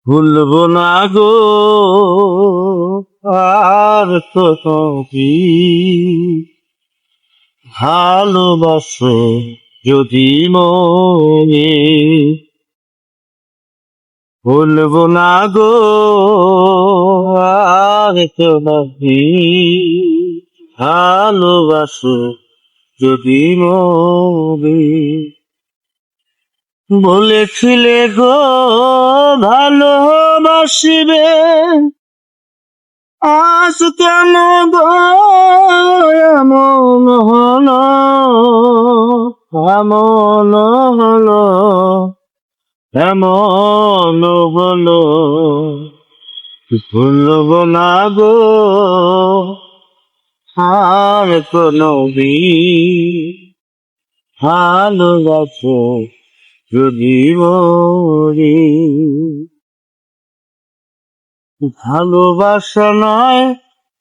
ভুলবো না গো আর তো কবি ভালোবাসো যদি মনে ভুলবো না গো আর তো কবি ভালোবাসো যদি মনে বলেছিলে গো ভালোবাসিবে আজ কেন গো এমন হলো এমন হলো এমন হলো ভুলবো না গো আর কোনো ভালোবাসো যদি মরি ভালোবাসা নয়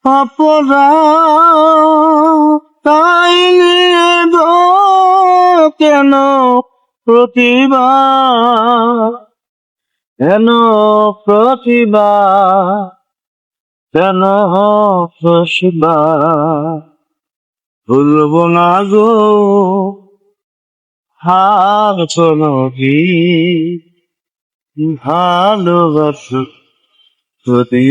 অপরাধ তাই নিয়ে গো কেন প্রতিবাদ কেন প্রতিবাদ কেন প্রতিবাদ ভুলবো না গো আর কোনো ভালোবাসো যদি